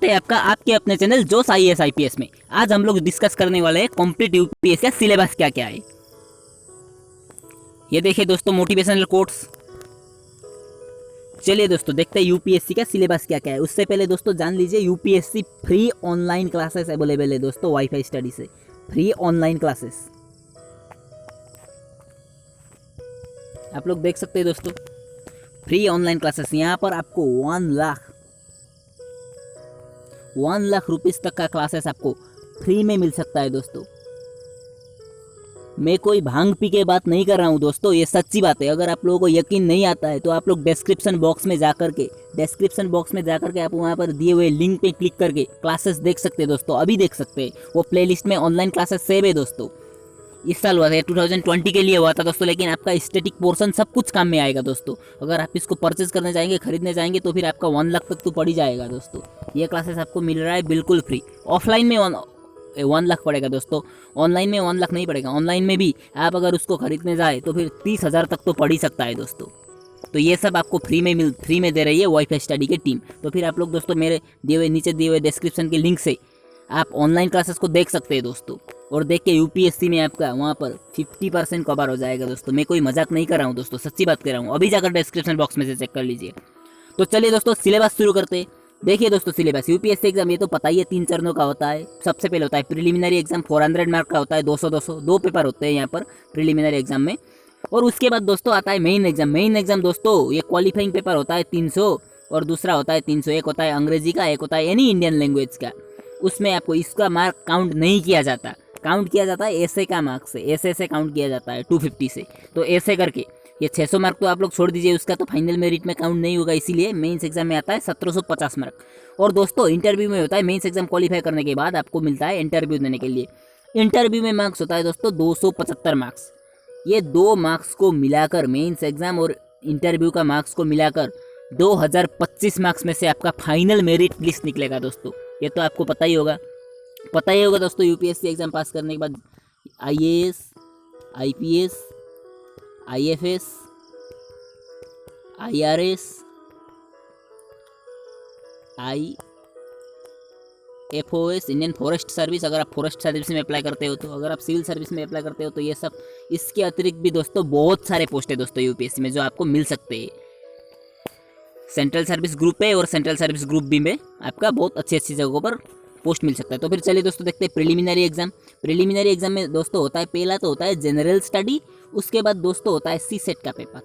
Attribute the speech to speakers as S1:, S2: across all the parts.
S1: है आपका आपके अपने चैनल जोश IAS IPS में। आज हम लोग डिस्कस करने वाले हैं कॉम्पिटिटिव यूपीएससी का सिलेबस क्या क्या है। ये देखिए दोस्तों मोटिवेशनल कोट्स। चलिए दोस्तों देखते हैं यूपीएससी का सिलेबस क्या क्या है। उससे पहले दोस्तों जान लीजिए UPSC free online classes available है दोस्तों वाईफाई स्टडी से। फ्री ऑनलाइन क्लासेस आप लोग देख सकते हैं दोस्तों। फ्री ऑनलाइन क्लासेस यहाँ पर आपको 1 लाख रुपीस तक का क्लासेस आपको फ्री में मिल सकता है दोस्तों। मैं कोई भांग पी के बात नहीं कर रहा हूँ दोस्तों, ये सच्ची बात है। अगर आप लोगों को यकीन नहीं आता है तो आप लोग डिस्क्रिप्शन बॉक्स में जाकर के आप वहाँ पर दिए हुए लिंक पे क्लिक करके क्लासेस देख सकते हैं दोस्तों। अभी देख सकते हैं, वो प्लेलिस्ट में ऑनलाइन क्लासेस सेव है दोस्तों। इस साल हुआ था 2020 के लिए हुआ था दोस्तों, लेकिन आपका स्टैटिक पोर्शन सब कुछ काम में आएगा दोस्तों। अगर आप इसको परचेज करने जाएंगे, खरीदने जाएंगे तो फिर आपका 1 लाख तक तो पड़ ही जाएगा दोस्तों। ये क्लासेस आपको मिल रहा है बिल्कुल फ्री। ऑफलाइन में 1 लाख पड़ेगा दोस्तों, ऑनलाइन में 1 लाख नहीं पड़ेगा। ऑनलाइन में भी आप अगर उसको खरीदने जाए तो फिर 30,000 तक तो पड़ ही सकता है दोस्तों। तो ये सब आपको फ्री में दे रही है वाईफाई स्टडी की टीम। तो फिर आप लोग दोस्तों मेरे नीचे दिए हुए डिस्क्रिप्शन के लिंक से आप ऑनलाइन क्लासेस को देख सकते हैं दोस्तों। और देख के यूपीएससी में आपका वहाँ पर 50% कवर हो जाएगा दोस्तों। मैं कोई मजाक नहीं कर रहा हूँ दोस्तों, सच्ची बात कर रहा हूँ। अभी जाकर डिस्क्रिप्शन बॉक्स में से चेक कर लीजिए। तो चलिए दोस्तों सिलेबस शुरू करते हैं। देखिए दोस्तों सिलेबस यूपीएससी एग्जाम ये तो पता ही है 3 चरणों का होता है। सबसे पहले होता है प्रिलिमिनरी एग्जाम 400 मार्क का होता है, 200 2 पेपर होते हैं यहाँ पर प्रिलिमिनरी एग्जाम में। और उसके बाद दोस्तों आता है मेन एग्जाम दोस्तों। ये क्वालिफाइंग पेपर होता है 300 और दूसरा होता है 300। एक होता है अंग्रेजी का, एक होता है एनी इंडियन लैंग्वेज का। उसमें आपको इसका मार्क काउंट नहीं किया जाता, काउंट किया जाता है ऐसे का मार्क्स से, ऐसे से काउंट किया जाता है 250 से। तो ऐसे करके ये 600 मार्क तो आप लोग छोड़ दीजिए, उसका तो फाइनल मेरिट में काउंट नहीं होगा, इसीलिए मेंस एग्जाम में आता है 1750 मार्क। और दोस्तों इंटरव्यू में होता है मेंस एग्जाम क्वालिफाई करने के बाद आपको मिलता है इंटरव्यू देने के लिए। इंटरव्यू में मार्क्स होता है दोस्तों 275 मार्क्स। ये 2 मार्क्स को मिलाकर मेंस एग्जाम और इंटरव्यू का मार्क्स को मिलाकर 2025 मार्क्स में से आपका फाइनल मेरिट लिस्ट निकलेगा दोस्तों। ये तो आपको पता ही होगा दोस्तों। यूपीएससी एग्जाम पास करने के बाद IAS IPS IFS IRS IFOS Indian forest service, अगर आप फॉरेस्ट सर्विस में अप्लाई करते हो तो, अगर आप सिविल सर्विस में अप्लाई करते हो तो ये सब। इसके अतिरिक्त भी दोस्तों बहुत सारे पोस्ट है दोस्तों यूपीएससी में जो आपको मिल सकते हैं। सेंट्रल सर्विस ग्रुप ए और सेंट्रल सर्विस ग्रुप बी में आपका बहुत अच्छी जगहों पर पोस्ट मिल सकता है। तो फिर चलिए दोस्तों देखते हैं प्रिलिमिनरी एग्जाम। प्रिलिमिनरी एग्जाम में दोस्तों होता है, पहला तो होता है जनरल स्टडी, उसके बाद दोस्तों होता है CSET का पेपर।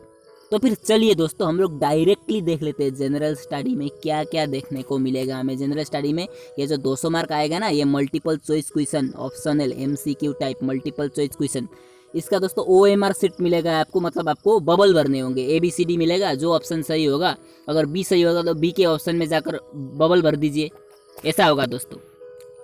S1: तो फिर चलिए दोस्तों हम लोग डायरेक्टली देख लेते हैं जनरल स्टडी में क्या क्या देखने को मिलेगा हमें। जनरल स्टडी में ये जो 200 मार्क आएगा ना, ये multiple choice question, optional MCQ type multiple choice question. इसका दोस्तों OMR सीट मिलेगा आपको, मतलब आपको बबल भरने होंगे। ABCD मिलेगा, जो ऑप्शन सही होगा, अगर B सही होगा तो B के ऑप्शन में जाकर बबल भर दीजिए, ऐसा होगा दोस्तों।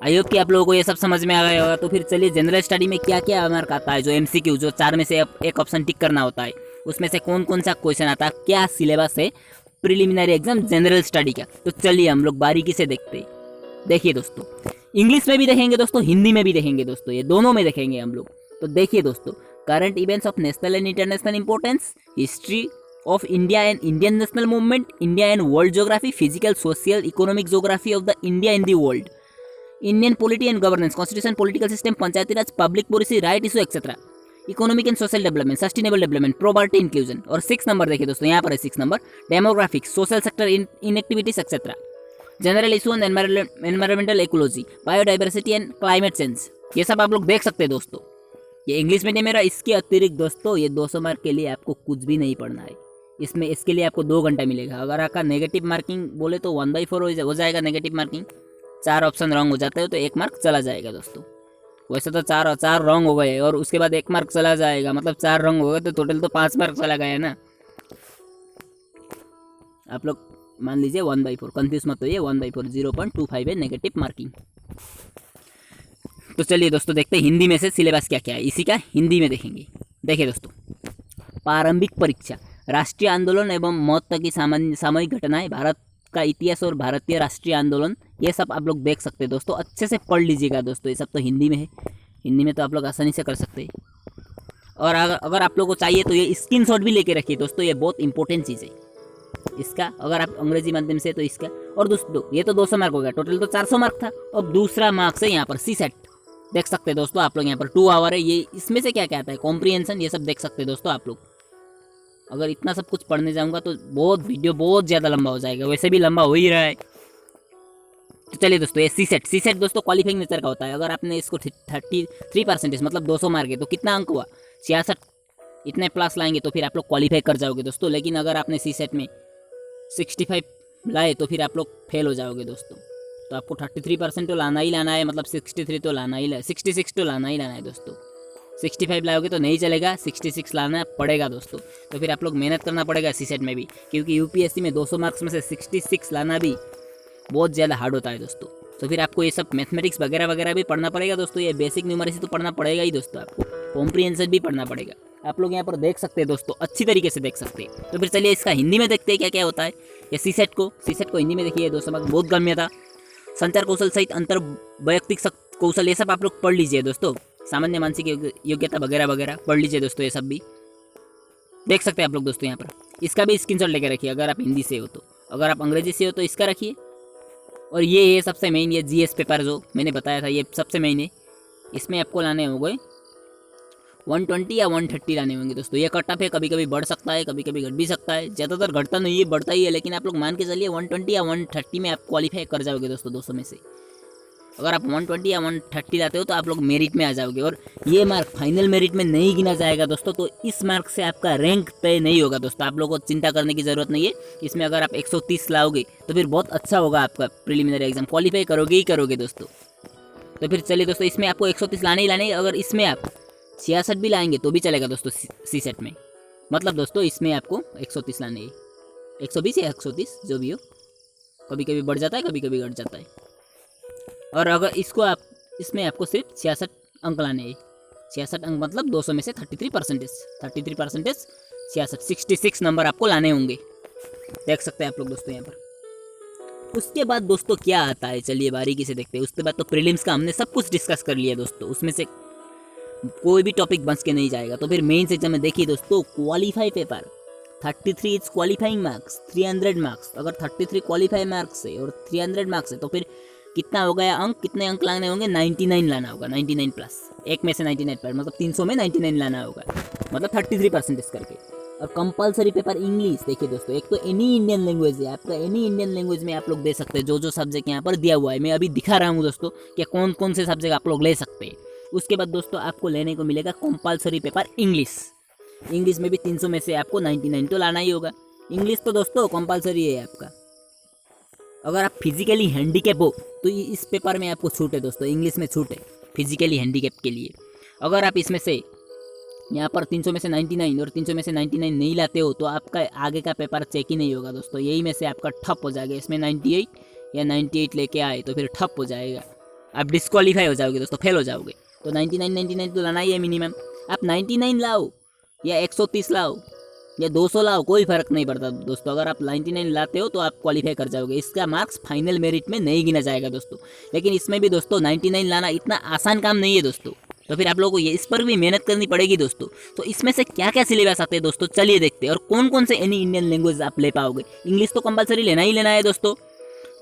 S1: आई होप कि आप लोगों को ये सब समझ में आ गया होगा। तो फिर चलिए जनरल स्टडी में क्या क्या मार्क आता है, जो MCQ जो 4 में से एक ऑप्शन टिक करना होता है, उसमें से कौन कौन सा क्वेश्चन आता है, क्या सिलेबस है प्रिलिमिनरी एग्जाम जनरल स्टडी का। तो चलिए हम लोग बारीकी से देखते हैं। देखिए दोस्तों इंग्लिश में भी देखेंगे दोस्तों, हिंदी में भी देखेंगे दोस्तों, ये दोनों में देखेंगे हम लोग। तो देखिए दोस्तों current events of national and international importance, history of India and Indian national movement, India and world geography, physical social economic geography of the India in the world, Indian polity and governance, constitution, political system, Panchayati Raj, public policy, right issue etcetera, economic and social development, sustainable development, property inclusion. और 6 number देखिए दोस्तों, यहाँ पर है 6 नंबर, demographics, social sector initiatives etcetera, general issue and environmental ecology, biodiversity and climate change. ये सब आप लोग देख सकते हैं दोस्तों। ये इंग्लिश मीडियम मेरा। इसके अतिरिक्त दोस्तों ये 200 मार्क के लिए आपको कुछ भी नहीं पढ़ना है। इसके लिए आपको 2 घंटा मिलेगा। अगर आपका नेगेटिव मार्किंग बोले तो 1/4 हो जाएगा नेगेटिव मार्किंग। 4 ऑप्शन रॉन्ग हो जाते हो तो 1 मार्क चला जाएगा दोस्तों। वैसे तो 4 रॉन्ग हो गए और उसके बाद 1 मार्क चला जाएगा, मतलब 4 रॉन्ग हो गए तो टोटल तो 5 मार्क चला गया ना। आप लोग मान लीजिए 1/4, कंफ्यूज मत होइए। 1/4 0.25 है नेगेटिव मार्किंग। तो चलिए दोस्तों देखते हैं हिंदी में से सिलेबस क्या क्या है, इसी का हिंदी में देखेंगे। देखिए दोस्तों प्रारंभिक परीक्षा, राष्ट्रीय आंदोलन एवं मौत की सामयिक घटनाएं, भारत का इतिहास और भारतीय राष्ट्रीय आंदोलन, ये सब आप लोग देख सकते हैं दोस्तों। अच्छे से पढ़ लीजिएगा दोस्तों, ये सब तो हिंदी में है। हिंदी में तो आप लोग आसानी से कर सकते हैं। और अगर आप लोगों को चाहिए तो ये स्क्रीनशॉट भी लेके रखिए दोस्तों, ये बहुत इंपॉर्टेंट चीज़ है। इसका अगर आप अंग्रेजी माध्यम से तो इसका। और दोस्तों ये तो 200 मार्क हो गया, टोटल तो 400 मार्क था। अब दूसरा मार्क्स है यहाँ पर सी सेट, देख सकते हैं दोस्तों आप लोग यहाँ पर 2 आवर है। ये इसमें से क्या क्या आता है, कॉम्प्रिहेंशन, ये सब देख सकते हैं दोस्तों आप लोग। अगर इतना सब कुछ पढ़ने जाऊँगा तो वीडियो बहुत ज़्यादा लंबा हो जाएगा, वैसे भी लंबा हो ही रहा है। तो चलिए दोस्तों, ये सी सेट दोस्तों क्वालिफाइंग नेचर का होता है। अगर आपने इसको 33% मतलब 200 मार्क है तो कितना अंक हुआ, 66, इतने प्लस लाएंगे तो फिर आप लोग क्वालिफाई कर जाओगे दोस्तों। लेकिन अगर आपने सी सेट में 65 लाए तो फिर आप लोग फेल हो जाओगे दोस्तों। तो आपको 33% तो लाना ही लाना है, मतलब 63 तो लाना ही 66 तो लाना ही लाना है दोस्तों। 65 लाओगे तो नहीं चलेगा, 66 लाना पड़ेगा दोस्तों। तो फिर आप लोग मेहनत करना पड़ेगा सी सेट में भी, क्योंकि यूपीएससी में 200 मार्क्स में से 66 लाना भी बहुत ज़्यादा हार्ड होता है दोस्तों। तो फिर आपको ये सब मैथमेटिक्स वगैरह वगैरह भी पढ़ना पड़ेगा दोस्तों। ये बेसिक न्यूमरेसी तो पढ़ना पड़ेगा ही दोस्तों, आपको कॉम्प्रिहेंशन भी पढ़ना पड़ेगा। आप लोग यहाँ पर देख सकते हैं दोस्तों, अच्छी तरीके से देख सकते हैं। तो फिर चलिए इसका हिंदी में देखते हैं क्या क्या होता है। ये सी सेट को हिंदी में देखिए दोस्तों, बहुत गम्य था। संचार कौशल सहित अंतर वैयक्तिक कौशल, ये सब आप लोग पढ़ लीजिए दोस्तों। सामान्य मानसिक योग्यता वगैरह वगैरह पढ़ लीजिए दोस्तों, ये सब भी देख सकते हैं आप लोग दोस्तों। यहाँ पर इसका भी स्क्रीनशॉट लेके रखिए अगर आप हिंदी से हो तो। अगर आप अंग्रेजी से हो तो इसका रखिए। और ये सबसे मेन, ये जीएस पेपर जो मैंने बताया था, ये सबसे मेन है। इसमें आपको लाने होंगे 120 या 130 लाने होंगे दोस्तों। ये कट ऑफ है, कभी कभी बढ़ सकता है, कभी कभी घट भी सकता है। ज़्यादातर घटता नहीं है, बढ़ता ही है। लेकिन आप लोग मान के चलिए 120 या 130 में आप क्वालिफाई कर जाओगे दोस्तों 200 में से। अगर आप 120 या 130 लाते हो तो आप लोग मेरिट में आ जाओगे। और ये मार्क फाइनल मेरिट में नहीं गिना जाएगा दोस्तों। तो इस मार्क से आपका रैंक तय नहीं होगा दोस्तों, आप लोगों को चिंता करने की ज़रूरत नहीं है। इसमें अगर आप 130 लाओगे तो फिर बहुत अच्छा होगा, आपका प्रीलिमिनरी एग्जाम क्वालिफाई करोगे ही करोगे दोस्तों। तो फिर चलिए दोस्तों, इसमें आपको 130 लाने ही लाने। अगर इसमें आप 66 भी लाएंगे तो भी चलेगा दोस्तों सी सेट में। मतलब दोस्तों इसमें आपको 130 लाने हैं, 120 या 130 जो भी हो, कभी कभी बढ़ जाता है, कभी कभी घट जाता है। और अगर इसमें आपको सिर्फ 66 अंक लाने हैं। 66 अंक मतलब 200 में से 33%, 66 नंबर आपको लाने होंगे। देख सकते हैं आप लोग दोस्तों यहाँ पर। उसके बाद दोस्तों क्या आता है, चलिए बारीकी से देखते हैं। उसके बाद तो प्रीलिम्स का हमने सब कुछ डिस्कस कर लिया दोस्तों, उसमें से कोई भी टॉपिक बच के नहीं जाएगा। तो फिर मेंस एग्जाम में देखिए दोस्तों, qualify paper 33 is qualifying marks, 300 marks. अगर 33 क्वालिफाई मार्क्स है और 300 मार्क्स है तो फिर कितना हो गया अंक, कितने अंक लाने होंगे, 99 लाना होगा, 99 प्लस, एक में से 99 पर, मतलब 300 में 99 लाना होगा, मतलब 33% करके। और कंपलसरी पेपर इंग्लिश देखिए दोस्तों, एक तो एनी इंडियन लैंग्वेज है आपका, एनी इंडियन लैंग्वेज में आप लोग दे सकते हैं जो सब्जेक्ट यहाँ पर दिया हुआ है। मैं अभी दिखा रहा हूँ दोस्तों कि कौन कौन से सब्जेक्ट आप लोग ले सकते हैं। उसके बाद दोस्तों आपको लेने को मिलेगा कंपलसरी पेपर इंग्लिश में भी 300 में से आपको 99 तो लाना ही होगा। इंग्लिश तो दोस्तों कंपलसरी है आपका। अगर आप फिजिकली हैंडीकैप हो तो इस पेपर में आपको छूट है दोस्तों, इंग्लिश में छूट है फिजिकली हैंडीकैप के लिए। अगर आप इसमें से यहाँ पर 300 में से 99 और 300 में से 99 नहीं लाते हो तो आपका आगे का पेपर चेक ही नहीं होगा दोस्तों, यही में से आपका ठप हो जाएगा। इसमें 98 या 98 लेके आए तो फिर ठप हो जाएगा, आप डिस्क्वालीफाई हो जाओगे दोस्तों, फेल हो जाओगे। तो 99 तो लाना ही है मिनिमम। आप 99 लाओ या 130 लाओ या 200 लाओ, कोई फर्क नहीं पड़ता दोस्तों। अगर आप 99 लाते हो तो आप क्वालिफाई कर जाओगे। इसका मार्क्स फाइनल मेरिट में नहीं गिना जाएगा दोस्तों। लेकिन इसमें भी दोस्तों 99 लाना इतना आसान काम नहीं है दोस्तों। तो फिर आप लोगों को ये इस पर भी मेहनत करनी पड़ेगी दोस्तों। तो इसमें से क्या क्या सिलेबस आते हैं दोस्तों, चलिए देखते हैं। और कौन कौन से एनी इंडियन लैंग्वेज आप ले पाओगे। इंग्लिश तो कंपलसरी लेना ही लेना है दोस्तों,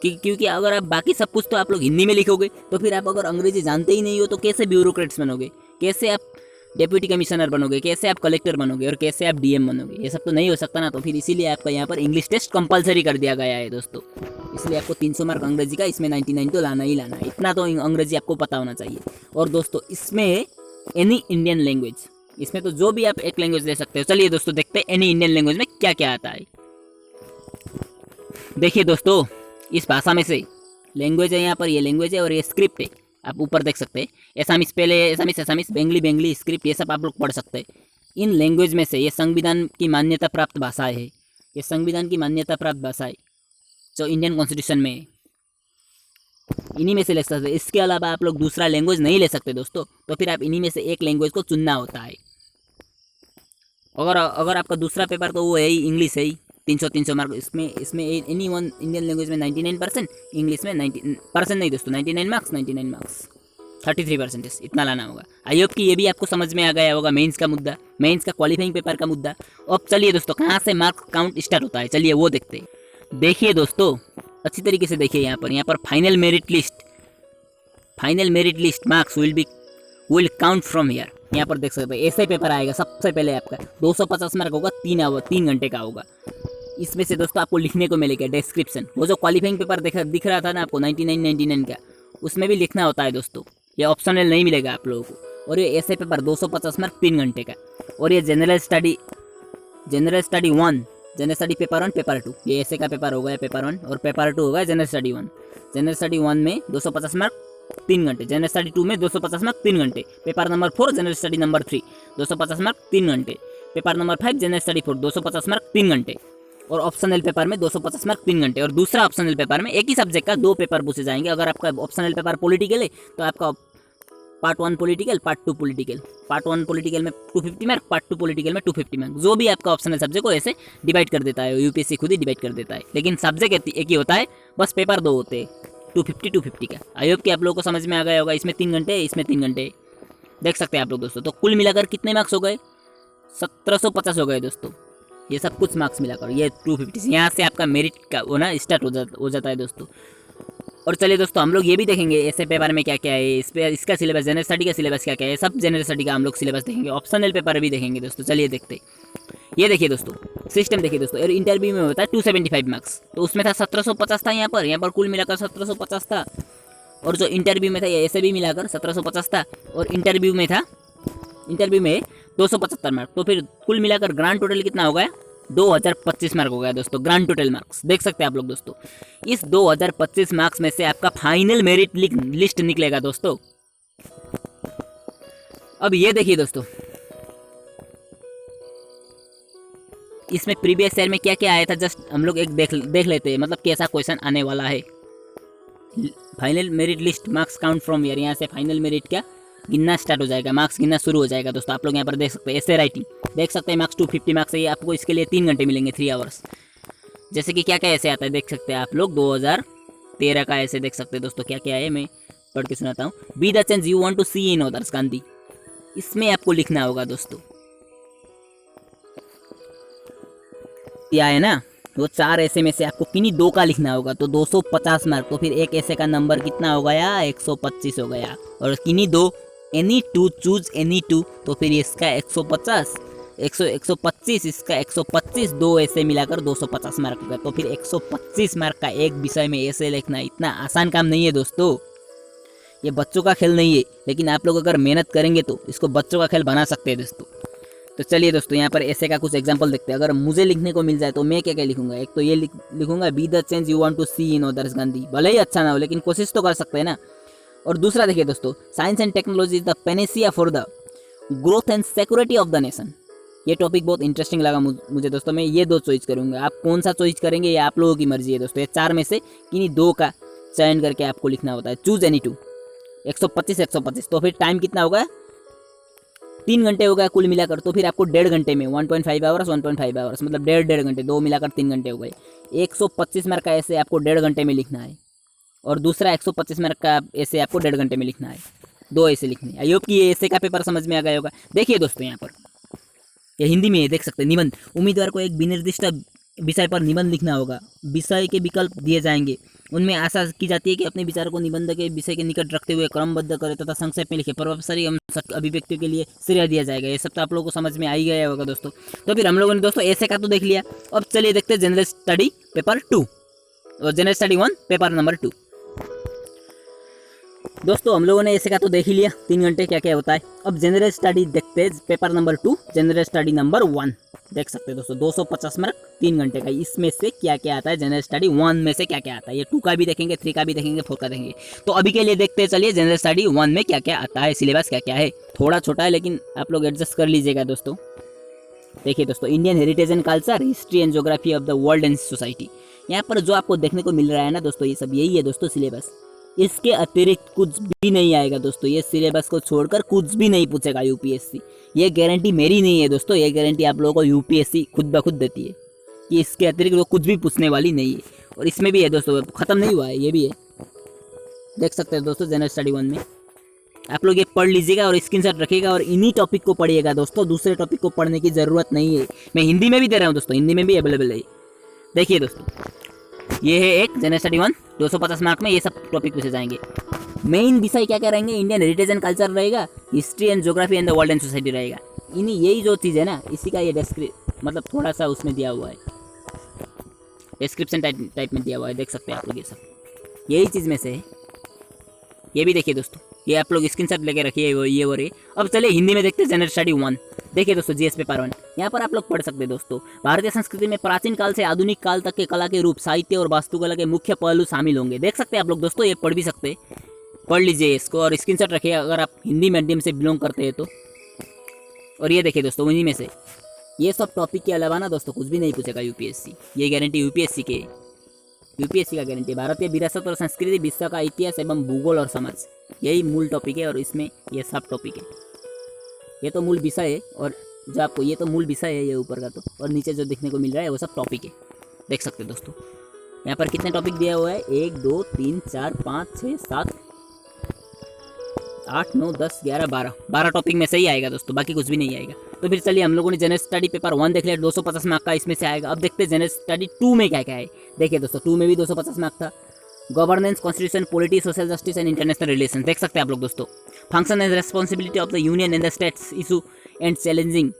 S1: क्योंकि अगर आप बाकी सब कुछ तो आप लोग हिंदी में लिखोगे तो फिर आप अगर अंग्रेजी जानते ही नहीं हो तो कैसे ब्यूरोक्रेट्स बनोगे, कैसे आप डेप्यूटी कमिश्नर बनोगे, कैसे आप कलेक्टर बनोगे और कैसे आप डीएम बनोगे, ये सब तो नहीं हो सकता ना। तो फिर इसीलिए आपका यहाँ पर इंग्लिश टेस्ट कंपलसरी कर दिया गया है दोस्तों। इसलिए आपको 300 मार्क अंग्रेजी का, इसमें 99 तो लाना ही लाना है, इतना तो अंग्रेजी आपको पता होना चाहिए। और दोस्तों इसमें एनी इंडियन लैंग्वेज, इसमें तो जो भी आप एक लैंग्वेज ले सकते हो। चलिए दोस्तों देखते हैं एनी इंडियन लैंग्वेज में क्या क्या आता है। देखिए दोस्तों, इस भाषा में से लैंग्वेज है यहाँ पर, ये लैंग्वेज है और ये स्क्रिप्ट है, आप ऊपर देख सकते हैं। एसामिस पहले, एसामिस, बेंगली स्क्रिप्ट, ये सब आप लोग पढ़ सकते हैं। इन लैंग्वेज में से ये संविधान की मान्यता प्राप्त भाषाएं है, ये संविधान की मान्यता प्राप्त भाषाएं जो इंडियन कॉन्स्टिट्यूशन में है, इन्हीं में से ले सकते हैं। इसके अलावा आप लोग दूसरा लैंग्वेज नहीं ले सकते दोस्तों। तो फिर आप इन्हीं में से एक लैंग्वेज को चुनना होता है। अगर आपका दूसरा पेपर तो वो है ही इंग्लिश है ही, 300 मार्क। इसमें एनी वन इंडियन लैंग्वेज में 99%, इंग्लिश में 90% नहीं दोस्तों, 99 मार्क्स। 33% इतना लाना होगा। आई होप कि ये भी आपको समझ में आ गया होगा मेंस का मुद्दा, मेंस का क्वालिफाइंग पेपर का मुद्दा। अब चलिए दोस्तों, कहाँ से मार्क्स काउंट स्टार्ट होता है, चलिए वो देखते हैं। देखिए दोस्तों, अच्छी तरीके से देखिए, यहाँ पर final merit list marks will count from here. यहाँ पर देख सकते हैं ऐसे पेपर आएगा। सबसे पहले आपका 250 मार्क होगा, 3 घंटे का होगा। इसमें से दोस्तों आपको लिखने को मिलेगा डिस्क्रिप्शन। वो जो क्वालिफाइंग पेपर दिख रहा था ना आपको 99 का, उसमें भी लिखना होता है दोस्तों। ये ऑप्शनल नहीं मिलेगा आप लोगों को। और ये ऐसे पेपर 250 मार्क 3 घंटे का। और ये general study 1, general study paper 1 paper 2, ये ऐसे का पेपर होगा पेपर 1, और पेपर 2 होगा जनरल स्टडी 1। जनरल स्टडी 1 में 250 मार्क 3 घंटे, जनरल स्टडी 2 में 250 मार्क 3 घंटे, paper number 4 general study number 3 250 mark 3 घंटे, paper number 5 general study 4 250 mark 3 घंटे, और ऑप्शनल पेपर में 250 मार्क 3 घंटे। और दूसरा ऑप्शनल पेपर में एक ही सब्जेक्ट का 2 पेपर पूछे जाएंगे। अगर आपका ऑप्शनल पेपर पॉलिटिकल है तो आपका part 1 political, part 2 political. Part 1 political में 250 मार्क, पार्ट 2 पॉलिटिकल में 250 मार्क। जो भी आपका ऑप्शनल सब्जेक्ट को ऐसे डिवाइड कर देता है, यूपीएससी खुद ही डिवाइड कर देता है। लेकिन सब्जेक्ट एक ही होता है, बस पेपर 2 होते हैं 250 का। आई होप कि आप लोगों को समझ में आ गया होगा। इसमें 3 घंटे, इसमें 3 घंटे, देख सकते हैं आप लोग दोस्तों। तो कुल मिलाकर कितने मार्क्स हो गए? 1750 हो गए दोस्तों। ये सब कुछ मार्क्स मिलाकर ये 250 यहाँ से आपका मेरिट का वो ना स्टार्ट हो जाता है दोस्तों। और चलिए दोस्तों, हम लोग ये भी देखेंगे ऐसे पेपर में क्या क्या है, इसका सिलेबस, जनरल स्टडी का सिलेबस क्या क्या है, सब जनरल स्टडी का हम लोग सिलेबस देखेंगे। ऑप्शनल पेपर भी देखेंगे दोस्तों। चलिए देखते। ये देखिए दोस्तों, सिस्टम देखिए दोस्तों। और इंटरव्यू में होता है 275 मार्क्स, तो उसमें था 1750 था। यहाँ पर कुल मिलाकर 1750 था। और जो इंटरव्यू में था ये ऐसे भी मिलाकर 1750 था। और इंटरव्यू में 275 मार्क। तो फिर कुल मिलाकर ग्रांड टोटल कितना हो गया? 2025 मार्क हो गया दोस्तों, ग्रांड टोटल मार्क्स। देख सकते हैं आप लोग दोस्तों। इस 2025 मार्क्स में से आपका फाइनल मेरिट लिस्ट निकलेगा दोस्तों। अब ये देखिए दोस्तों, इसमें प्रीवियस ईयर में क्या क्या आया था, जस्ट हम लोग एक देख लेते हैं, मतलब कैसा क्वेश्चन आने वाला है। Final merit list marks count from year, यहाँ से फाइनल मेरिट क्या गिनना स्टार्ट हो जाएगा, मार्क्स गिनना शुरू हो जाएगा दोस्तों। आप लोग यहाँ पर देख सकते हैं ऐसे राइटिंग, देख सकते हैं मार्क्स 250 मार्क्स है। ये आपको इसके लिए 3 घंटे मिलेंगे, 3 आवर्स। जैसे कि क्या क्या ऐसे आता है देख सकते हैं आप लोग। 2013 का ऐसे देख सकते हैं दोस्तों क्या क्या है, मैं पढ़ के सुनाता हूँ। Be the change you want to see in others, Gandhi. इसमें आपको लिखना होगा दोस्तों, क्या है ना, वो 4 ऐसे में से आपको किन्हीं 2 का लिखना होगा। तो 250 मार्क, तो फिर एक ऐसे का नंबर कितना हो गया? 125 हो गया। और किन्हीं 2, एनी 2, चूज एनी 2, तो फिर इसका 150, 125, इसका 125, 2 ऐसे मिलाकर 250 मार्क होगा। तो फिर 125 मार्क का एक विषय में ऐसे लिखना इतना आसान काम नहीं है दोस्तों। ये बच्चों का खेल नहीं है, लेकिन आप लोग अगर मेहनत करेंगे तो इसको बच्चों का खेल बना सकते हैं दोस्तों। तो चलिए दोस्तों, यहाँ पर ऐसे का कुछ एग्जांपल देखते हैं। अगर मुझे लिखने को मिल जाए तो मैं क्या क्या लिखूंगा? एक तो ये लिखूंगा, be the change you want to see in others, Gandhi. भले ही अच्छा ना हो, लेकिन कोशिश तो कर सकते हैं ना। और दूसरा देखिए दोस्तों, science and technology is the Panacea for the growth and security of the nation. ये टॉपिक बहुत इंटरेस्टिंग लगा मुझे दोस्तों। मैं ये 2 चॉइस करूंगा, आप कौन सा चॉइस करेंगे ये आप लोगों की मर्जी है दोस्तों। ये 4 में से किन्हीं 2 का चयन करके आपको लिखना होता है। Choose any 2, 125। तो फिर टाइम कितना होगा? 3 घंटे हो गया कुल मिलाकर। तो फिर आपको 1.5 घंटे में 1.5 आवर्स, 1.5 आवर्स, मतलब 1.5 घंटे, 2 मिलाकर 3 घंटे हो गए। 125 मार्क का ऐसे आपको 1.5 घंटे में लिखना है। और दूसरा 125 मार्क का ऐसे आपको 1.5 घंटे में लिखना है। 2 ऐसे लिखने। आई होप कि ये ऐसे का पेपर समझ में आ गया होगा। देखिए दोस्तों, यहाँ पर ये हिंदी में देख सकते हैं। निबंध, उम्मीदवार को एक विनिर्दिष्ट विषय पर निबंध लिखना होगा। विषय के विकल्प दिए जाएंगे, उनमें आशा की जाती है कि अपने विचार को निबंध के विषय के निकट रखते हुए क्रमबद्ध करें तथा संक्षेप में लिखे। प्रभावशाली अभिव्यक्तियों के लिए श्रेय दिया जाएगा। ये सब तो आप लोगों को समझ में आ ही गया होगा दोस्तों। तो फिर हम लोगों ने दोस्तों ऐसे का तो देख लिया। अब चलिए देखते हैं जनरल स्टडी पेपर 2 और जनरल स्टडी 1 पेपर नंबर 2। दोस्तों हम लोगों ने ऐसे का तो देख ही लिया, 3 घंटे क्या क्या होता है। अब जनरल स्टडी देखते हैं, paper number 2 general study number 1। देख सकते हैं दोस्तों 250 मार्क 3 घंटे का। इसमें से क्या क्या आता है? जनरल स्टडी 1 में से क्या क्या आता है? ये 2 का भी देखेंगे, 3 का भी देखेंगे, 4 का देखेंगे। तो अभी के लिए देखते हैं, चलिए जनरल स्टडी 1 में क्या क्या आता है, सिलेबस क्या क्या है। थोड़ा छोटा है लेकिन आप लोग एडजस्ट कर लीजिएगा दोस्तों। देखिए दोस्तों, Indian heritage and culture, history and geography of the world and society. यहाँ पर जो आपको देखने को मिल रहा है ना दोस्तों, ये सब यही है दोस्तों सिलेबस। इसके अतिरिक्त कुछ भी नहीं आएगा दोस्तों। ये सिलेबस को छोड़कर कुछ भी नहीं पूछेगा यूपीएससी। ये गारंटी मेरी नहीं है दोस्तों, ये गारंटी आप लोगों को यूपीएससी खुद ब खुद देती है कि इसके अतिरिक्त वो कुछ भी पूछने वाली नहीं है। और इसमें भी है दोस्तों, ख़त्म नहीं हुआ है, ये भी है। देख सकते हैं दोस्तों जनरल स्टडी 1 में आप लोग ये पढ़ लीजिएगा और स्क्रीनशॉट रखिएगा और इन्हीं टॉपिक को पढ़िएगा दोस्तों, दूसरे टॉपिक को पढ़ने की ज़रूरत नहीं है। मैं हिंदी में भी दे रहा हूँ दोस्तों, हिंदी में भी अवेलेबल है। देखिए दोस्तों, ये है एक जनरल स्टडी 1, 250 मार्क में ये सब टॉपिक पूछे जाएंगे। मेन विषय क्या क्या रहेंगे, इंडियन हेरिटेज एंड कल्चर रहेगा, history and geography and the world and society रहेगा। इन्हीं यही जो चीज़ है ना, इसी का ये मतलब थोड़ा सा उसमें दिया हुआ है, डिस्क्रिप्शन टाइप में दिया हुआ है, देख सकते हैं आप लोग। ये सब यही चीज़ में से है। ये भी देखिए दोस्तों, ये आप लोग स्क्रीनशॉट लेके रखिए, ये हो रही। अब चलिए हिंदी में देखते हैं जनरल स्टडी 1। देखिए दोस्तों, जीएस पेपर 1 यहाँ पर आप लोग पढ़ सकते हैं दोस्तों। भारतीय संस्कृति में प्राचीन काल से आधुनिक काल तक के कला के रूप, साहित्य और वास्तुकला के मुख्य पहलू शामिल होंगे। देख सकते हैं आप लोग दोस्तों, ये पढ़ भी सकते हैं, पढ़ लीजिए इसको और स्क्रीनशॉट रखिए अगर आप हिंदी मीडियम से बिलोंग करते हैं तो। और ये देखिए दोस्तों, उन्हीं में से ये सब टॉपिक के अलावा ना दोस्तों कुछ भी नहीं पूछेगा यूपीएससी, ये गारंटी यूपीएससी का गारंटी। भारतीय विरासत और संस्कृति, विश्व का इतिहास एवं भूगोल और समझ, यही मूल टॉपिक है और इसमें ये सब टॉपिक है। ये तो मूल विषय है, और जो आपको ये तो मूल विषय है ये ऊपर का तो, और नीचे जो देखने को मिल रहा है वो सब टॉपिक है। देख सकते हैं दोस्तों, यहाँ पर कितने टॉपिक दिया हुआ है, 1 2 3 4 5 6 7 8 9 10 11 12 टॉपिक में से ही आएगा दोस्तों, बाकी कुछ भी नहीं आएगा। तो फिर चलिए, हम लोगों ने जनरल स्टडी पेपर 1 देख लिया, 250 मार्क का इसमें से आएगा। अब देखते हैं जनरल स्टडी 2 में क्या क्या है। देखिए दोस्तों, 2 में भी 250 मार्क था। Governance, constitution, polity, social justice and international relation, देख सकते हैं आप लोग दोस्तों। Function and responsibility of the union and the states, issue and challenging,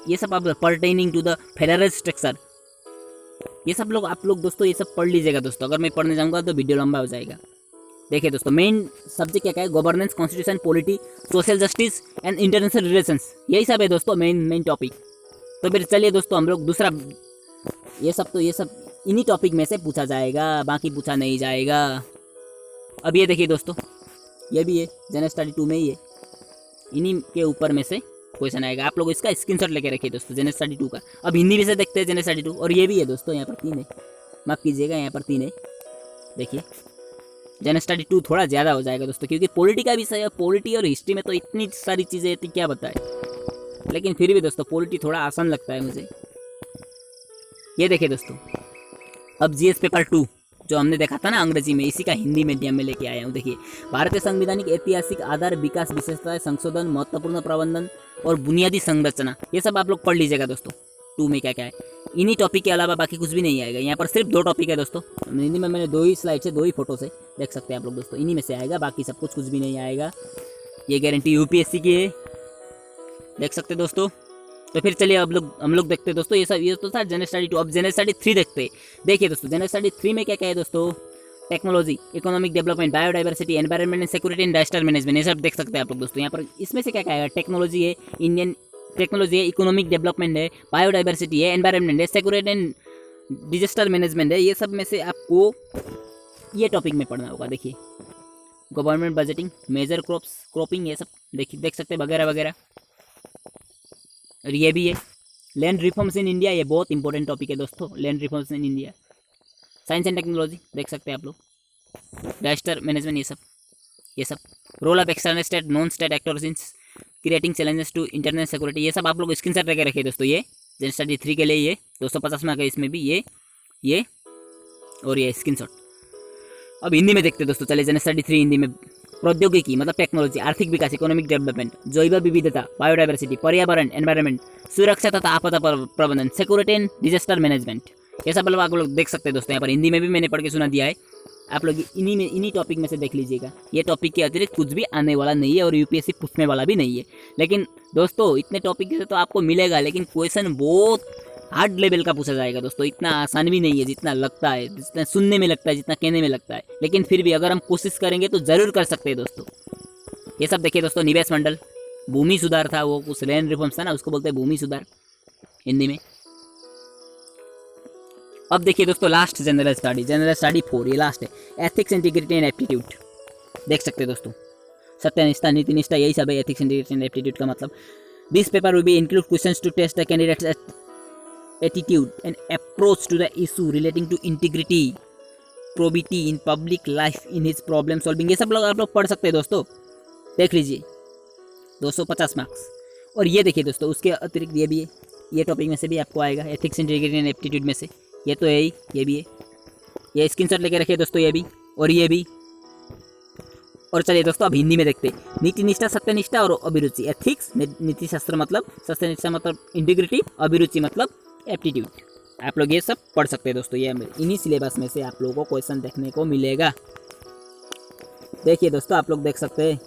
S1: ये सब आप pertaining to the federal structure, ये सब लोग आप लोग दोस्तों ये सब पढ़ लीजिएगा दोस्तों। अगर मैं पढ़ने जाऊँगा तो वीडियो लंबा हो जाएगा। देखिए दोस्तों, मेन सब्जेक्ट क्या क्या है, governance, constitution, polity, social justice and international relations, यही सब है दोस्तों मेन टॉपिक। तो फिर चलिए दोस्तों, हम लोग दूसरा, ये सब इन्हीं टॉपिक में से पूछा जाएगा, बाकी पूछा नहीं जाएगा। अब ये देखिए दोस्तों, ये भी है जनरल स्टडी 2 में ही है, इन्हीं के ऊपर में से क्वेश्चन आएगा। आप लोग इसका स्क्रीनशॉट लेके रखिए दोस्तों, जनरल स्टडी 2 का। अब हिंदी में से देखते हैं जनरल स्टडी 2, और ये भी है दोस्तों, यहाँ पर 3 है, माफ कीजिएगा, यहाँ पर 3 है। देखिए जनरल स्टडी 2 थोड़ा ज़्यादा हो जाएगा दोस्तों, क्योंकि पॉलिटी का विषय है, पॉलिटी और हिस्ट्री में तो इतनी सारी चीज़ें थी क्या बताए, लेकिन फिर भी दोस्तों पॉलिटी थोड़ा आसान लगता है मुझे। ये देखिए दोस्तों, अब जीएस पेपर 2 जो हमने देखा था ना अंग्रेजी में, इसी का हिंदी मीडियम में लेके आया हूँ। देखिए, भारतीय संवैधानिक ऐतिहासिक आधार, विकास, विशेषताएं, संशोधन, महत्वपूर्ण प्रबंधन और बुनियादी संरचना, ये सब आप लोग पढ़ लीजिएगा दोस्तों। 2 में क्या क्या है, इन्हीं टॉपिक के अलावा बाकी कुछ भी नहीं आएगा। यहाँ पर सिर्फ 2 टॉपिक है दोस्तों, हिंदी में मैंने 2 ही स्लाइड से 2 ही फोटो से देख सकते हैं आप लोग दोस्तों, इन्हीं में से आएगा, बाकी सब कुछ भी नहीं आएगा। ये गारंटी यूपीएससी की है, देख सकते हैं दोस्तों। तो फिर चलिए अब हम लोग देखते हैं दोस्तों, ये तो था जनरल स्टडी 2। अब जनरल स्टडी 3 देखते हैं। देखिए दोस्तों, जनरल स्टडी 3 में क्या क्या है दोस्तों, technology, economic development, biodiversity, environment and security and disaster management, ये सब देख सकते हैं आप लोग दोस्तों। यहाँ पर इसमें से क्या क्या है, टेक्नोलॉजी है, इंडियन टेक्नोलॉजी है, इकोनॉमिक डेवलपमेंट है, बायोडाइवर्सिटी है, एनवायरमेंट है, सिक्योरिटी एंड डिजास्टर मैनेजमेंट है। ये सब में से आपको ये टॉपिक में पढ़ना होगा। देखिए, गवर्नमेंट बजटिंग, मेजर क्रॉपिंग, ये सब देख सकते हैं वगैरह वगैरह। और ये भी है लैंड रिफॉर्म्स इन इंडिया, ये बहुत इंपॉर्टेंट टॉपिक है दोस्तों, land reforms in India. Science and technology देख सकते हैं आप लोग, डिजास्टर मैनेजमेंट, ये सब role of external state, non state actors in creating challenges to international security, ये सब आप लोग स्क्रीनशॉट लेके रखिए दोस्तों। ये जनरल स्टडी 3 के लिए ये 250 मार्क है, इसमें भी ये और ये स्क्रीनशॉट। अब हिंदी में देखते हैं दोस्तों, चलिए जनरल स्टडी 3 हिंदी में। प्रौद्योगिकी मतलब टेक्नोलॉजी, आर्थिक विकास, इकोनॉमिक डेवलपमेंट, जैव विविधता, बायोडाइवर्सिटी, पर्यावरण, एनवायरमेंट, सुरक्षा तथा आपदा प्रबंधन, सिक्योरिटी एंड डिजास्टर मैनेजमेंट, ये सब आप लोग देख सकते हैं दोस्तों। यहाँ पर हिंदी में भी मैंने पढ़ के सुना दिया है, आप लोग इन्हीं टॉपिक में से देख लीजिएगा। ये टॉपिक के अतिरिक्त कुछ भी आने वाला नहीं है और यूपीएससी पूछने वाला भी नहीं है। लेकिन दोस्तों इतने टॉपिक से तो आपको मिलेगा, लेकिन क्वेश्चन बहुत हार्ड लेवल का पूछा जाएगा दोस्तों, इतना आसान भी नहीं है जितना लगता है, जितना सुनने में लगता है, जितना कहने में लगता है। लेकिन फिर भी अगर हम कोशिश करेंगे तो ज़रूर कर सकते हैं दोस्तों। ये सब देखिए दोस्तों, निवेश मंडल, भूमि सुधार था, वो कुछ लैंड रिफॉर्म्स था ना, उसको बोलते हैं भूमि सुधार हिंदी में। अब देखिए दोस्तों, लास्ट जनरल स्टडी 4, ये लास्ट है, एथिक्स, इंटीग्रिटी एंड एप्टीट्यूड, देख सकते हैं दोस्तों। सत्यनिष्ठा, नीतिनिष्ठा, यही सब है एथिक्स, इंटीग्रिटी एंड एप्टीट्यूड का मतलब। This paper will be include questions to test the candidates attitude and approach to the issue relating to integrity, probity in public life in his problem solving, ये सब लोग आप लोग पढ़ सकते हैं दोस्तों, देख लीजिए 250 मार्क्स। और ये देखिए दोस्तों, उसके अतिरिक्त ये भी है, ये टॉपिक में से भी आपको आएगा, एथिक्स, इंटीग्रिटी एंड एप्टीट्यूड में से, ये तो है ही, ये भी है, ये स्क्रीनशॉट लेके रखिए दोस्तों, ये भी और ये भी। और चलिए दोस्तों अब हिंदी में देखते हैं। नीति निष्ठा, सत्यनिष्ठा और अभिरुचि, एथिक्स। नीति शास्त्र मतलब, सत्यनिष्ठा मतलब इंटीग्रिटी, अभिरुचि मतलब एप्टीट्यूड। आप लोग ये सब पढ़ सकते हैं दोस्तों। ये इन्हीं सिलेबस में से आप लोगों को क्वेश्चन देखने को मिलेगा। देखिए दोस्तों, आप लोग देख सकते हैं।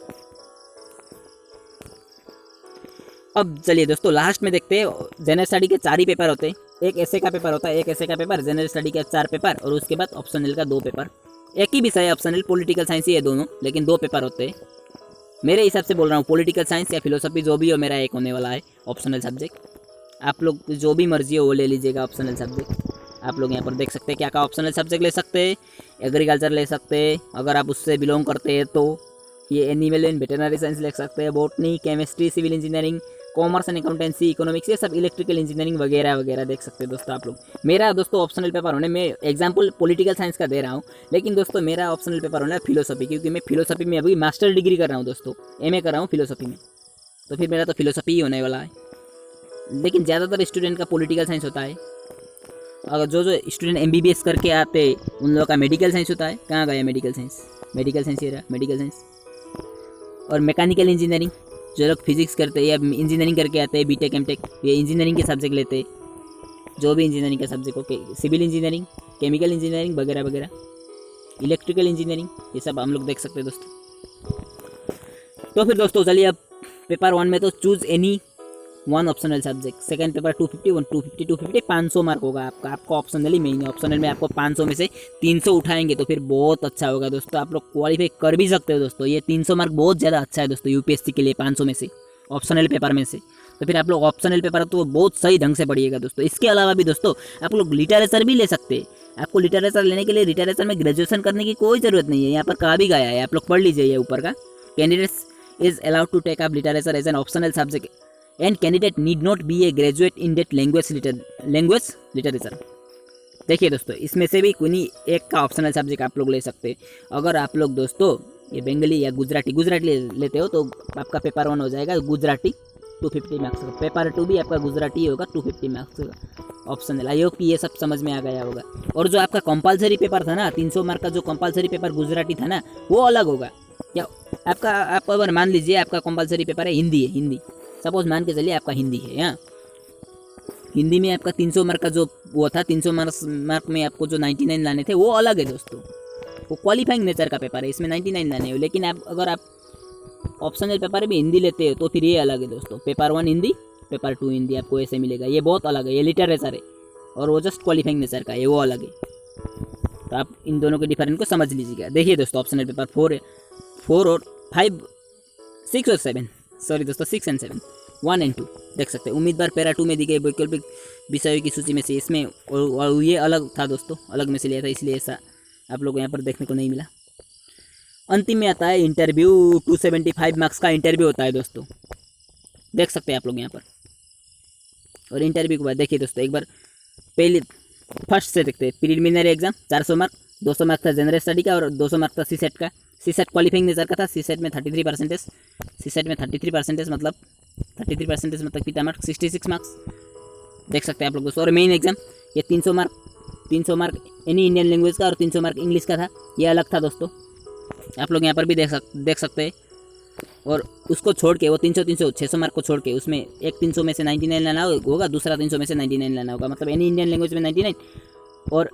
S1: अब चलिए दोस्तों लास्ट में देखते हैं। जनरल स्टडी के 4 ही पेपर होते हैं। एक ऐसे का पेपर होता है, एक ऐसे का पेपर, जनरल स्टडी के 4 पेपर, और उसके बाद ऑप्शनल का 2 पेपर। एक ही विषय है ऑप्शनल, पॉलिटिकल साइंस ही है दोनों, लेकिन 2 पेपर होते हैं। मेरे हिसाब से बोल रहा हूँ, पॉलिटिकल साइंस या फिलोसफी जो भी हो, मेरा एक होने वाला है ऑप्शनल सब्जेक्ट। आप लोग जो भी मर्जी हो वो ले लीजिएगा ऑप्शनल सब्जेक्ट। आप लोग यहाँ पर देख सकते हैं क्या क्या ऑप्शनल सब्जेक्ट ले सकते हैं। एग्रीकल्चर ले सकते हैं अगर आप उससे बिलोंग करते हैं तो। ये एनिमल एंड वेटरनरी साइंस ले सकते हैं, botany, chemistry, civil engineering, commerce and accountancy, economics, ये सब इलेक्ट्रिकल इंजीनियरिंग वगैरह वगैरह देख सकते हैं दोस्तों आप लोग। मेरा दोस्तों ऑप्शनल पेपर होने, मैं एग्जांपल पॉलिटिकल साइंस का दे रहा हूँ, लेकिन दोस्तों मेरा ऑप्शनल पेपर होना है फिलोसफी, क्योंकि मैं फिलोसफी में अभी मास्टर डिग्री कर रहा हूँ दोस्तों, एमए कर रहा हूँ फिलोसफी में, तो फिर मेरा तो फिलोसफी ही होने वाला है। लेकिन ज़्यादातर स्टूडेंट का पॉलिटिकल साइंस होता है। अगर जो स्टूडेंट एमबीबीएस करके आते उन लोगों का मेडिकल साइंस होता है। कहाँ गया मेडिकल साइंस? मेडिकल साइंस ये रहा, मेडिकल साइंस। और मैकेनिकल इंजीनियरिंग, जो लोग फिजिक्स करते हैं या इंजीनियरिंग करके आते हैं, बीटेक एमटेक, ये इंजीनियरिंग के सब्जेक्ट लेते हैं। जो भी इंजीनियरिंग का सब्जेक्ट हो, सिविल इंजीनियरिंग, केमिकल इंजीनियरिंग वगैरह वगैरह, इलेक्ट्रिकल इंजीनियरिंग, ये सब हम लोग देख सकते हैं दोस्तों। तो फिर दोस्तों चलिए अब पेपर 1 में तो choose any 1 optional subject. Second paper 250 500 mark होगा आपका। आपको ऑप्शनली मेन है, ऑप्शनल में आपको 500 में से 300 उठाएंगे तो फिर बहुत अच्छा होगा दोस्तों। आप लोग क्वालिफाई कर भी सकते हो दोस्तों। ये 300 मार्क बहुत ज़्यादा अच्छा है दोस्तों यूपीएससी के लिए, 500 में से ऑप्शनल पेपर में से। तो फिर आप लोग ऑप्शनल पेपर तो बहुत सही ढंग से पढ़िएगा दोस्तों। इसके अलावा भी दोस्तों आप लोग लिटरेचर भी ले सकते हैं। आपको लिटरेचर लेने के लिए लिटरेचर में ग्रेजुएशन करने की कोई ज़रूरत नहीं है। यहाँ पर कहा भी गया है, आप लोग पढ़ लीजिए ये ऊपर का। Candidates is allowed to take up literature as an optional subject and candidate need not be a graduate in that language literature. देखिए दोस्तों, इसमें से भी कोई एक का ऑप्शनल सब्जेक्ट आप लोग ले सकते हैं। अगर आप लोग दोस्तों ये बंगाली या गुजराती लेते हो तो आपका पेपर 1 हो जाएगा गुजराती, 250 मार्क्स का। पेपर 2 भी आपका गुजराती होगा, 250 मार्क्स का ऑप्शनल। आई होप कि ये सब समझ में आ गया होगा। और जो आपका कंपलसरी पेपर था ना, 300 मार्क का जो कंपलसरी पेपर गुजराती था ना, वो अलग होगा। क्या आप अगर मान लीजिए आपका कंपलसरी पेपर है हिंदी, सपोज मान के चलिए आपका हिंदी है। यहाँ हिंदी में आपका 300 मार्क का जो वो था, 300 मार्क में आपको जो 99 लाने थे वो अलग है दोस्तों। वो क्वालिफाइंग नेचर का पेपर है, इसमें 99 लाने हो। लेकिन अगर आप ऑप्शनल पेपर भी हिंदी लेते हो तो फिर ये अलग है दोस्तों। पेपर 1 हिंदी, पेपर 2 हिंदी, आपको ऐसे मिलेगा। ये बहुत अलग है, ये लिटरेचर है और वो जस्ट क्वालिफाइंग नेचर का है, वो अलग है। तो आप इन दोनों के डिफरेंस को समझ लीजिएगा। देखिए दोस्तों, ऑप्शनल पेपर 4 और 5, 6 और 7, सॉरी दोस्तों 6 और 7, 1 और 2 देख सकते हैं। उम्मीदवार पैरा 2 में दी गई वैकल्पिक विषयों की सूची में से इसमें और ये अलग था दोस्तों, अलग में से लिया था, इसलिए ऐसा आप लोग को यहाँ पर देखने को नहीं मिला। अंतिम में आता है इंटरव्यू। 275 मार्क्स का इंटरव्यू होता है दोस्तों, देख सकते हैं आप लोग यहाँ पर। और इंटरव्यू के बाद देखिए दोस्तों, एक बार पहले फर्स्ट से देखते हैं। प्रीलिमिनरी एग्जाम 400 मार्क, 200 मार्क था जनरल स्टडी का और 200 मार्क था सीसेट का। सीसेट क्वालिफाइंग नेचर का था। सीसेट में 33%, सीसेट में 33% मतलब 33% मतलब कितना मार्क? 66 मार्क्स देख सकते हैं आप लोग दोस्तों। और मेन एग्जाम ये 300 मार्क एनी इंडियन लैंग्वेज का और 300 मार्क इंग्लिश का था, ये अलग था दोस्तों। आप लोग यहाँ पर भी देख सकते हैं। और उसको छोड़ के वो 300 600 मार्क को छोड़ के उसमें एक 300 में से 99 लाना होगा, दूसरा 300 में से 99 लाना होगा। मतलब एनी इंडियन लैंग्वेज में 99 और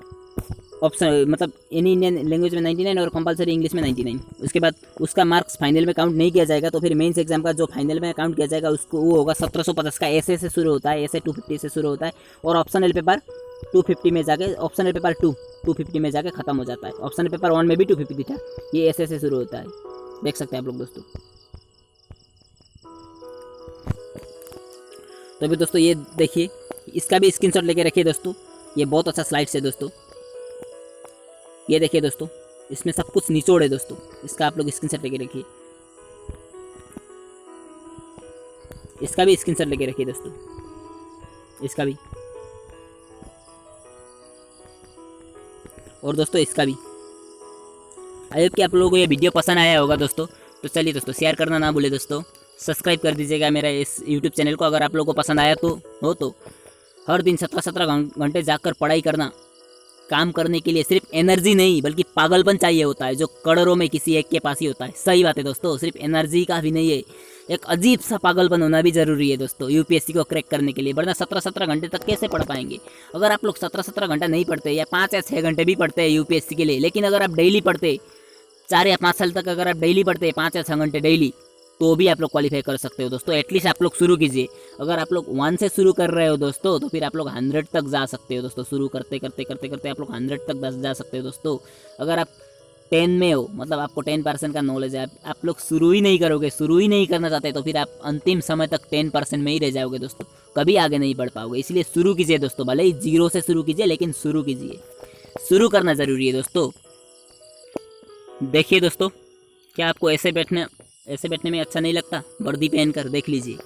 S1: ऑप्शन मतलब एनी इंडियन लैंग्वेज में 99 और कंपलसरी इंग्लिश में 99। उसके बाद उसका मार्क्स फाइनल में काउंट नहीं किया जाएगा। तो फिर मेंस एग्जाम का जो फाइनल में काउंट किया जाएगा उसको वो होगा 1750 का। ऐसे से शुरू होता है, ऐसे 250 से शुरू होता है और ऑप्शनल पेपर 250 में जाके, ऑप्शनल पेपर 250 में जाके खत्म हो जाता है। ऑप्शनल पेपर 1 में भी 250 था, ये ऐसे से शुरू होता है, देख सकते हैं आप लोग दोस्तों। तो अभी दोस्तों ये देखिए, इसका भी स्क्रीनशॉट लेके रखिए दोस्तों, ये बहुत अच्छा स्लाइड्स है दोस्तों। ये देखिए दोस्तों, इसमें सब कुछ निचोड़ है दोस्तों, इसका आप लोग स्क्रीनशॉट लेके रखिए। इसका भी स्क्रीनशॉट लेके रखिए दोस्तों, इसका भी। और दोस्तों इसका भी। आई होप कि आप लोगों को ये वीडियो पसंद आया होगा दोस्तों। तो चलिए दोस्तों, शेयर करना ना भूले दोस्तों, सब्सक्राइब कर दीजिएगा मेरा इस यूट्यूब चैनल को। अगर आप लोगों को पसंद आया तो हर दिन 17 घंटे जाकर पढ़ाई करना काम करने के लिए सिर्फ एनर्जी नहीं बल्कि पागलपन चाहिए होता है, जो करोड़ों में किसी एक के पास ही होता है। सही बात है दोस्तों, सिर्फ एनर्जी का भी नहीं है, एक अजीब सा पागलपन होना भी जरूरी है दोस्तों यूपीएससी को क्रैक करने के लिए, वरना 17-17 घंटे तक कैसे पढ़ पाएंगे। अगर आप लोग 17-17 घंटा नहीं पढ़ते या 5 या 6 घंटे भी पढ़ते हैं यूपीएससी के लिए, लेकिन अगर आप डेली पढ़ते 4 या 5 साल तक अगर आप डेली पढ़ते 5 या 6 घंटे डेली, तो भी आप लोग क्वालिफाई कर सकते हो दोस्तों। एटलीस्ट आप लोग शुरू कीजिए। अगर आप लोग 1 से शुरू कर रहे हो दोस्तों, तो फिर आप लोग 100 तक जा सकते हो दोस्तों। शुरू करते करते करते करते आप लोग 100 तक जा सकते हो दोस्तों। अगर आप 10 में हो, मतलब आपको 10% का नॉलेज है, आप लोग शुरू ही नहीं करोगे, शुरू ही नहीं करना चाहते, तो फिर आप अंतिम समय तक 10% में ही रह जाओगे दोस्तों, कभी आगे नहीं बढ़ पाओगे। इसलिए शुरू कीजिए दोस्तों, भले ही 0 से शुरू कीजिए, लेकिन शुरू कीजिए। शुरू करना ज़रूरी है दोस्तों। देखिए दोस्तों, क्या आपको ऐसे बैठने में अच्छा नहीं लगता? वर्दी पहनकर देख लीजिए।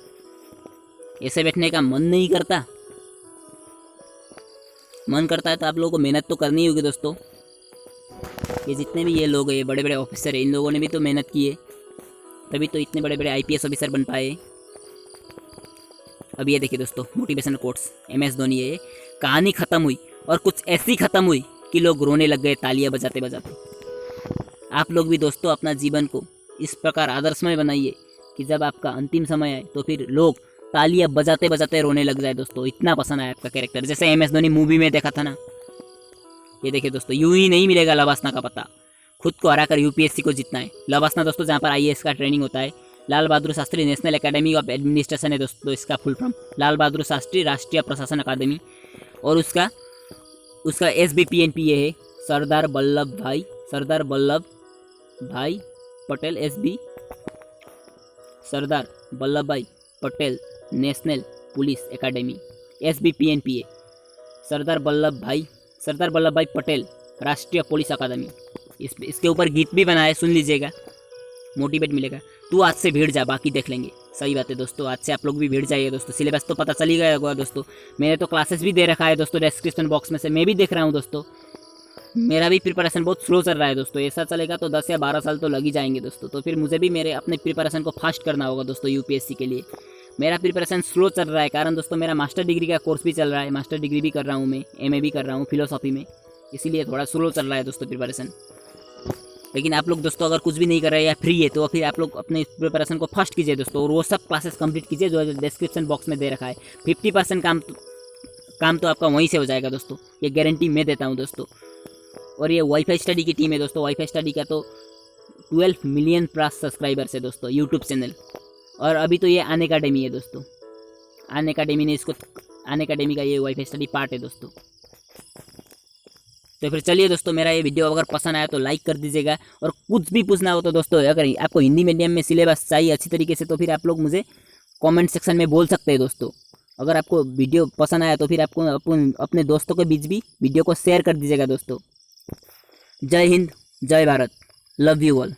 S1: ऐसे बैठने का मन नहीं करता? मन करता है तो आप लोगों को मेहनत तो करनी होगी दोस्तों। ये जितने भी ये लोग हैं, बड़े बड़े ऑफिसर हैं, इन लोगों ने भी तो मेहनत की है, तभी तो इतने बड़े बड़े आईपीएस ऑफिसर बन पाए। अब ये देखिए दोस्तों, मोटिवेशनल कोट्स MS धोनी है। कहानी ख़त्म हुई और कुछ ऐसी ख़त्म हुई कि लोग रोने लग गए तालियां बजाते बजाते। आप लोग भी दोस्तों अपना जीवन को इस प्रकार आदर्शमय बनाइए कि जब आपका अंतिम समय आए तो फिर लोग तालियां बजाते बजाते रोने लग जाए दोस्तों। इतना पसंद आया आपका कैरेक्टर, जैसे MS धोनी मूवी में देखा था ना। ये देखिए दोस्तों, यूं ही नहीं मिलेगा लवासना का पता। खुद को हराकर यूपीएससी को जीतना है। लवासना दोस्तों जहाँ पर IAS का ट्रेनिंग होता है। Lal Bahadur Shastri national academy of administration है दोस्तों इसका फुल फॉर्म, लाल बहादुर शास्त्री राष्ट्रीय प्रशासन अकादमी। और उसका SBPNPA है, सरदार वल्लभ भाई पटेल सरदार वल्लभ भाई Patel national police academy, SBPNPA, Sardar Vallabh भाई पटेल राष्ट्रीय पुलिस अकादमी। इसके ऊपर गीत भी बना है, सुन लीजिएगा, मोटिवेट मिलेगा। तू आज से भिड़ जा, बाकी देख लेंगे। सही बात है दोस्तों, आज से आप लोग भी भिड़ जाइए दोस्तों। सिलेबस तो पता चल ही गया होगा दोस्तों, मैंने तो क्लासेस भी दे रखा है दोस्तों डिस्क्रिप्शन बॉक्स में से, मैं भी देख रहा हूँ दोस्तों। मेरा भी प्रिपरेशन बहुत स्लो चल रहा है दोस्तों। ऐसा चलेगा तो 10 या 12 साल तो लग ही जाएंगे दोस्तों। तो फिर मुझे भी मेरे अपने प्रिपरेशन को फास्ट करना होगा दोस्तों यूपीएससी के लिए। मेरा प्रिपरेशन स्लो चल रहा है, कारण दोस्तों मेरा मास्टर डिग्री का कोर्स भी चल रहा है, मास्टर डिग्री भी कर रहा हूँ मैं, MA भी कर रहा हूँ फिलोसॉफी में, इसीलिए थोड़ा स्लो चल रहा है दोस्तों प्रिपरेशन। लेकिन आप लोग दोस्तों अगर कुछ भी नहीं कर रहे या फ्री है, तो फिर आप लोग अपने प्रिपरेशन को फास्ट कीजिए दोस्तों, और वो सब क्लासेस कंप्लीट कीजिए जो डिस्क्रिप्शन बॉक्स में दे रखा है। 50% काम तो आपका वहीं से हो जाएगा दोस्तों, ये गारंटी मैं देता हूँ दोस्तों। और ये वाईफाई स्टडी की टीम है दोस्तों। वाईफाई स्टडी का तो 12 मिलियन प्लस सब्सक्राइबर्स है दोस्तों यूट्यूब चैनल। और अभी तो ये अनअकैडमी है दोस्तों, अनअकैडमी का ये वाईफाई स्टडी पार्ट है दोस्तों। तो फिर चलिए दोस्तों, मेरा ये वीडियो अगर पसंद आया तो लाइक कर दीजिएगा। और कुछ भी पूछना हो तो दोस्तों, अगर आपको हिंदी मीडियम में सिलेबस चाहिए अच्छी तरीके से, तो फिर आप लोग मुझे कमेंट सेक्शन में बोल सकते हैं दोस्तों। अगर आपको वीडियो पसंद आया तो फिर आपको अपने दोस्तों के बीच भी वीडियो को शेयर कर दीजिएगा दोस्तों। जय हिंद, जय भारत, लव यू ऑल।